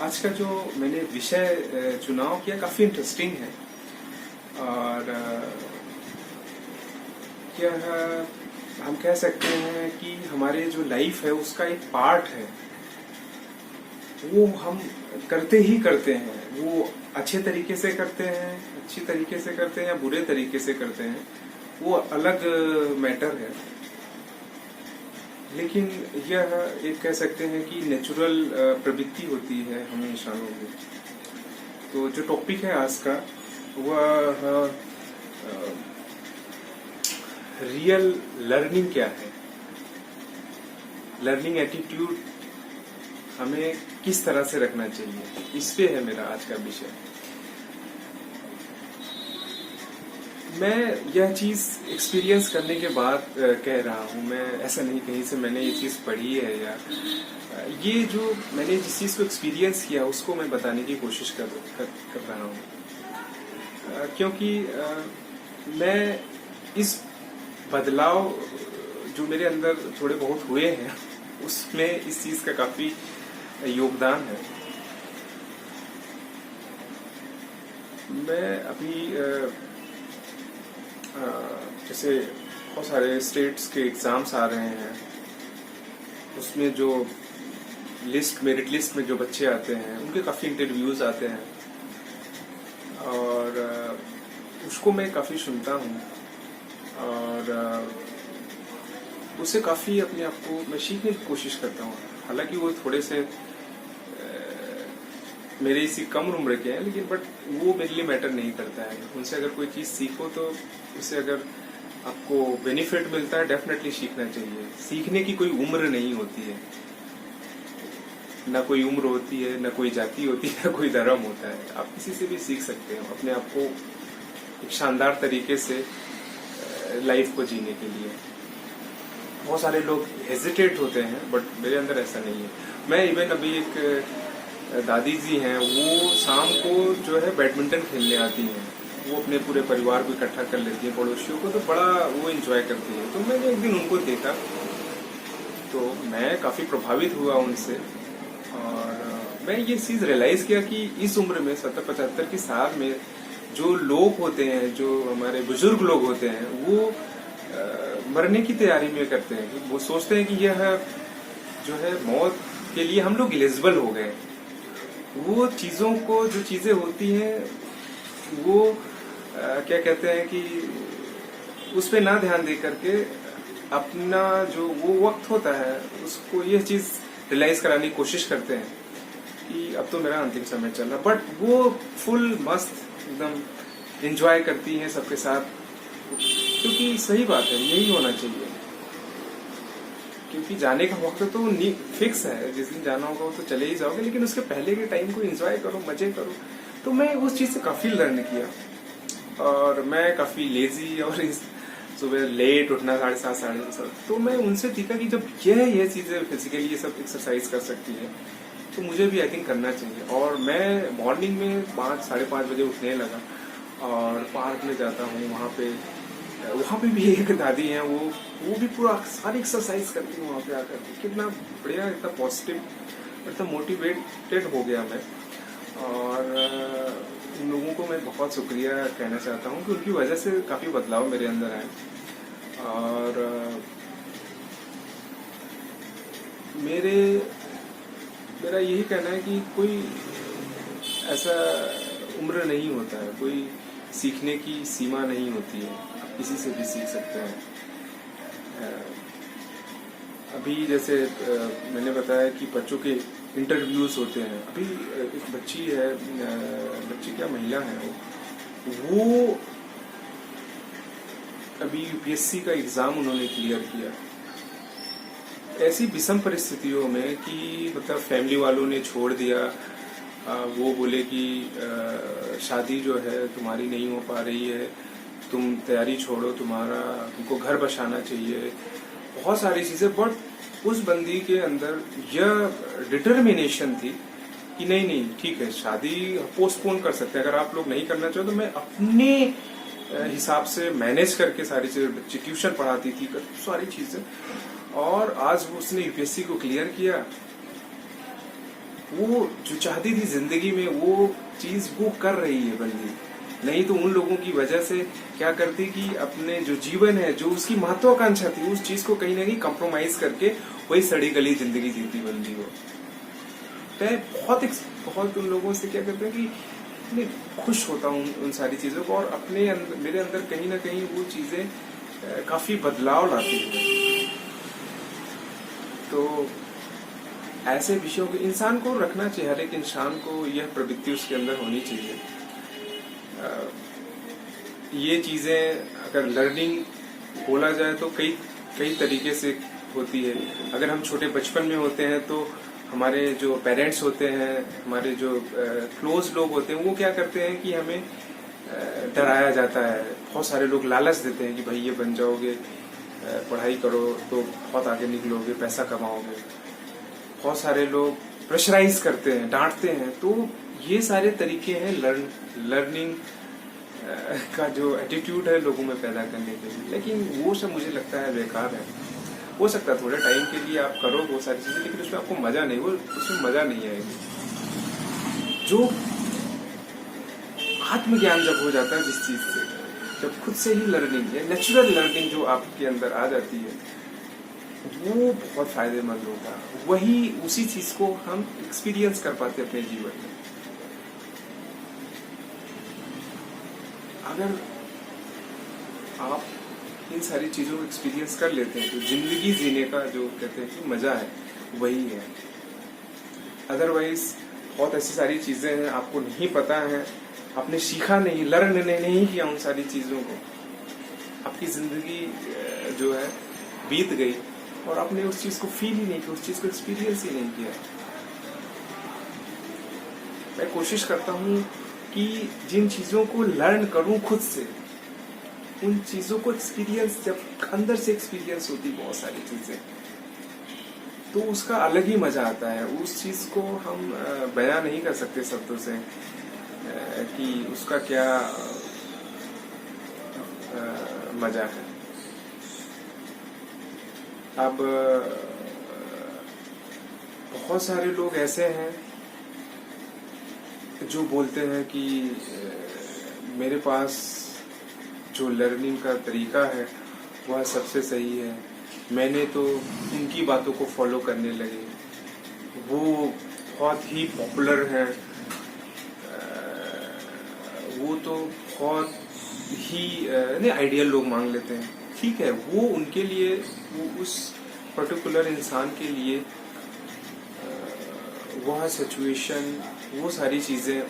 आज का जो मैंने विषय चुनाव किया काफी इंटरेस्टिंग है और क्या हम कह सकते हैं कि हमारे जो लाइफ है उसका एक पार्ट है। वो हम करते ही करते हैं, वो अच्छे तरीके से करते हैं, अच्छी तरीके से करते हैं या बुरे तरीके से करते हैं, वो अलग मैटर है। लेकिन यह एक कह सकते हैं कि नेचुरल प्रवृत्ति होती है हम इंसानों की। तो जो टॉपिक है आज का वह रियल लर्निंग क्या है, लर्निंग एटीट्यूड हमें किस तरह से रखना चाहिए, इस पे है मेरा आज का विषय। मैं यह चीज एक्सपीरियंस करने के बाद कह रहा हूँ, मैं ऐसा नहीं कहीं से मैंने ये चीज पढ़ी है या ये जो मैंने जिस चीज को एक्सपीरियंस किया उसको मैं बताने की कोशिश कर रहा हूँ। क्योंकि मैं इस बदलाव जो मेरे अंदर थोड़े बहुत हुए हैं उसमें इस चीज का काफी योगदान है। मैं अभी जैसे बहुत सारे स्टेट्स के एग्जाम्स आ रहे हैं, उसमें जो मेरिट लिस्ट में जो बच्चे आते हैं उनके काफी इंटरव्यूज आते हैं और उसको मैं काफी सुनता हूँ और उससे काफी अपने आप को मैं सीखने की कोशिश करता हूँ। हालांकि वो थोड़े से मेरे इसी कम उम्र के हैं, लेकिन बट वो मेरे लिए मैटर नहीं करता है। उनसे अगर कोई चीज सीखो तो उससे अगर आपको बेनिफिट मिलता है डेफिनेटली सीखना चाहिए। सीखने की कोई उम्र नहीं होती है, ना कोई उम्र होती है, ना कोई जाति होती है, ना कोई धर्म होता है। आप किसी से भी सीख सकते हो अपने आप को एक शानदार तरीके से लाइफ को जीने के लिए। बहुत सारे लोग हेजिटेट होते हैं बट मेरे अंदर ऐसा नहीं है। मैं इवन अभी एक दादी जी हैं, वो शाम को जो है बैडमिंटन खेलने आती हैं। वो अपने पूरे परिवार को इकट्ठा कर लेती है, पड़ोसियों को, तो बड़ा वो एंजॉय करती है। तो मैंने एक दिन उनको देखा तो मैं काफी प्रभावित हुआ उनसे और मैं ये चीज रियलाइज किया कि इस उम्र में 70-75 की साल में जो लोग होते हैं, जो हमारे बुजुर्ग लोग होते हैं, वो मरने की तैयारी में करते हैं। वो सोचते हैं कि यह जो है मौत के लिए हम लोग एलिजिबल हो गए। वो चीजों को, जो चीजें होती हैं वो क्या कहते हैं कि उस पे ना ध्यान दे करके अपना जो वो वक्त होता है उसको यह चीज रियलाइज कराने की कोशिश करते हैं कि अब तो मेरा अंतिम समय चल रहा। बट वो फुल मस्त एकदम एंजॉय करती हैं सबके साथ, क्योंकि सही बात है, यही होना चाहिए। क्योंकि जाने का वक्त तो फिक्स है, जिस दिन जाना होगा वो तो चले ही जाओगे, लेकिन उसके पहले के टाइम को एंजॉय करो, मजे करो। तो मैं उस चीज से काफी लर्न किया और मैं काफी लेजी और सुबह लेट उठना 7:30 7:30। तो मैं उनसे सीखा कि जब ये चीजें फिजिकली ये सब एक्सरसाइज कर सकती है तो मुझे भी आई थिंक करना चाहिए। और मैं मॉर्निंग में 5 साढ़े 5 बजे उठने लगा और पार्क में जाता हूँ। वहाँ पे भी एक दादी है, वो भी पूरा सारी एक्सरसाइज करती है वहाँ पे आकर। कितना बढ़िया, इतना पॉजिटिव, इतना मोटिवेटेड हो गया मैं। और इन लोगों को मैं बहुत शुक्रिया कहना चाहता हूँ कि उनकी वजह से काफी बदलाव मेरे अंदर आए। और मेरा यही कहना है कि कोई ऐसा उम्र नहीं होता है, कोई सीखने की सीमा नहीं होती है, आप किसी से भी सीख सकते हैं। अभी जैसे मैंने बताया कि बच्चों के इंटरव्यूज होते हैं। अभी एक बच्ची है, बच्ची क्या महिला है, वो अभी यूपीएससी का एग्जाम उन्होंने क्लियर किया ऐसी विषम परिस्थितियों में कि मतलब फैमिली वालों ने छोड़ दिया। वो बोले कि शादी जो है तुम्हारी नहीं हो पा रही है, तुम तैयारी छोड़ो, तुमको घर बसाना चाहिए, बहुत सारी चीजें। बट उस बंदी के अंदर यह डिटर्मिनेशन थी कि नहीं ठीक है, शादी पोस्टपोन कर सकते हैं, अगर आप लोग नहीं करना चाहो तो मैं अपने हिसाब से मैनेज करके सारी चीजें, बच्चे ट्यूशन पढ़ाती थी, सारी चीजें। और आज उसने यूपीएससी को क्लियर किया वो जो चाहती थी जिंदगी में वो चीज वो कर रही है बंदी। नहीं तो उन लोगों की वजह से क्या करती कि अपने जो जीवन है, जो उसकी महत्वाकांक्षा थी, उस चीज को कहीं ना कहीं कंप्रोमाइज करके वही सड़ी गली जिंदगी जीती बंदी हो। मैं बहुत उन लोगों से क्या करते हैं कि मैं खुश होता हूँ उन सारी चीजों को, और मेरे अंदर कहीं ना कहीं वो चीजें काफी बदलाव लाती है। तो ऐसे विषयों को इंसान को रखना चाहिए, हर एक इंसान को यह प्रवृत्ति उसके अंदर होनी चाहिए। ये चीजें अगर लर्निंग बोला जाए तो कई कई तरीके से होती है। अगर हम छोटे बचपन में होते हैं तो हमारे जो पेरेंट्स होते हैं, हमारे जो क्लोज लोग होते हैं, वो क्या करते हैं कि हमें डराया जाता है। बहुत सारे लोग लालच देते हैं कि भाई ये बन जाओगे, पढ़ाई करो तो बहुत आगे निकलोगे, पैसा कमाओगे। बहुत सारे लोग प्रेशराइज करते हैं, डांटते हैं। तो ये सारे तरीके हैं लर्निंग का जो एटीट्यूड है लोगों में पैदा करने के लिए। लेकिन वो सब मुझे लगता है बेकार है। हो सकता है थोड़े टाइम के लिए आप करो वो सारी चीजें, लेकिन उसमें आपको मजा नहीं, वो उसमें मजा नहीं आएगी। जो आत्मज्ञान जब हो जाता है जिस चीज से, जब खुद से ही लर्निंग या नेचुरल लर्निंग जो आपके अंदर आ जाती है, वो बहुत फायदेमंद होता है। वही उसी चीज को हम एक्सपीरियंस कर पाते अपने जीवन में। अगर आप इन सारी चीजों को एक्सपीरियंस कर लेते हैं तो जिंदगी जीने का जो कहते हैं कि मजा है वही है। अदरवाइज बहुत ऐसी सारी चीजें हैं आपको नहीं पता है, आपने सीखा नहीं, लर्न नहीं किया उन सारी चीजों को, आपकी जिंदगी जो है बीत गई और आपने उस चीज को फील ही नहीं किया, उस चीज को एक्सपीरियंस ही नहीं किया। मैं कोशिश करता हूँ कि जिन चीजों को लर्न करूं खुद से, उन चीजों को एक्सपीरियंस, जब अंदर से एक्सपीरियंस होती बहुत सारी चीजें, तो उसका अलग ही मजा आता है। उस चीज को हम बयां नहीं कर सकते शब्दों से कि उसका क्या मजा है। अब बहुत सारे लोग ऐसे हैं जो बोलते हैं कि मेरे पास जो लर्निंग का तरीका है वह सबसे सही है, मैंने तो उनकी बातों को फॉलो करने लगे, वो बहुत ही पॉपुलर हैं, वो तो बहुत ही नहीं आइडियल लोग मांग लेते हैं। ठीक है, वो उनके लिए, वो उस पर्टिकुलर इंसान के लिए वह सिचुएशन, वो सारी चीजें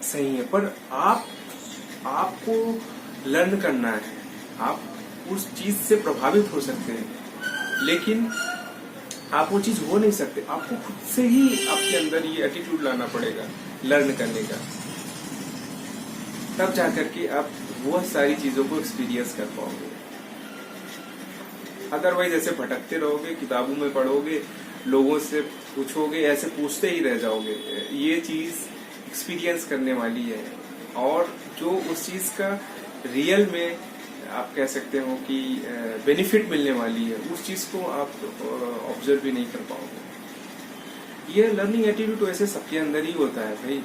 सही है। पर आपको लर्न करना है, आप उस चीज से प्रभावित हो सकते हैं, लेकिन आप वो चीज हो नहीं सकते। आपको खुद से ही आपके अंदर ये एटीट्यूड लाना पड़ेगा लर्न करने का, तब जाकर के आप वो सारी चीजों को एक्सपीरियंस कर पाओगे। अदरवाइज ऐसे भटकते रहोगे, किताबों में पढ़ोगे, लोगों से पूछोगे, ऐसे पूछते ही रह जाओगे। ये चीज एक्सपीरियंस करने वाली है, और जो उस चीज का रियल में आप कह सकते हो कि बेनिफिट मिलने वाली है, उस चीज को आप ऑब्जर्व भी नहीं कर पाओगे। ये लर्निंग एटीट्यूड तो ऐसे सबके अंदर ही होता है भाई।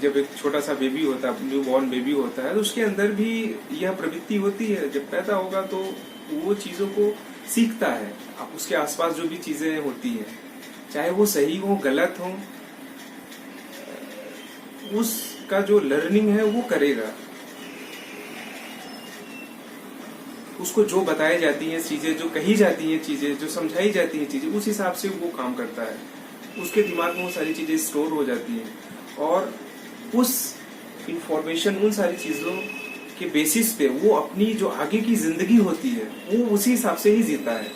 जब एक छोटा सा बेबी होता है, न्यू बॉर्न बेबी होता है, तो उसके अंदर भी यह प्रवृत्ति होती है। जब पैदा होगा तो वो चीजों को सीखता है। आप उसके आसपास जो भी चीजें होती हैं, चाहे वो सही हो गलत हो, उसका जो लर्निंग है वो करेगा। उसको जो बताई जाती हैं चीजें, जो कही जाती हैं चीजें, जो समझाई जाती हैं चीजें, उस हिसाब से वो काम करता है। उसके दिमाग में वो सारी चीजें स्टोर हो जाती हैं, और उस इंफॉर्मेशन, उन सारी चीजों के बेसिस पे वो अपनी जो आगे की जिंदगी होती है वो उसी हिसाब से ही जीता है।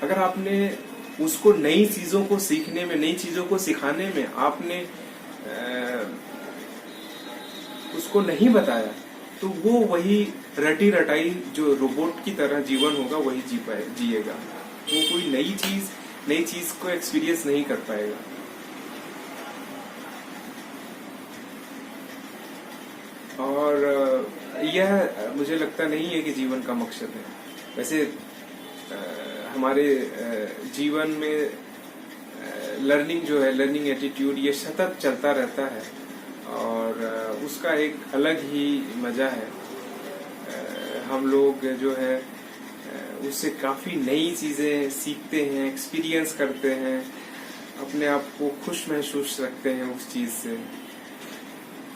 अगर आपने उसको नई चीजों को सीखने में, नई चीजों को सिखाने में आपने उसको नहीं बताया, तो वो वही रटी रटाई जो रोबोट की तरह जीवन होगा वही जिएगा। वो कोई नई चीज को एक्सपीरियंस नहीं कर पाएगा। और यह मुझे लगता नहीं है कि जीवन का मकसद है। वैसे हमारे जीवन में लर्निंग जो है, लर्निंग एटीट्यूड, ये सतत चलता रहता है और उसका एक अलग ही मजा है। हम लोग जो है उससे काफी नई चीजें सीखते हैं, एक्सपीरियंस करते हैं, अपने आप को खुश महसूस रखते हैं उस चीज से।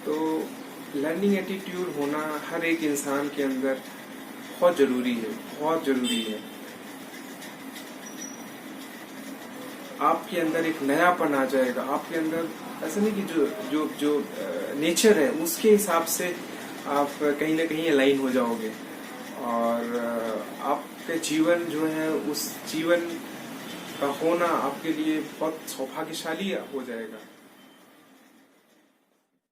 तो लर्निंग एटीट्यूड होना हर एक इंसान के अंदर बहुत जरूरी है, बहुत जरूरी है। आपके अंदर एक नयापन आ जाएगा, आपके अंदर ऐसा नहीं कि जो जो जो नेचर है उसके हिसाब से आप कहीं ना कहीं अलाइन हो जाओगे और आपके जीवन जो है उस जीवन का होना आपके लिए बहुत सौभाग्यशाली हो जाएगा।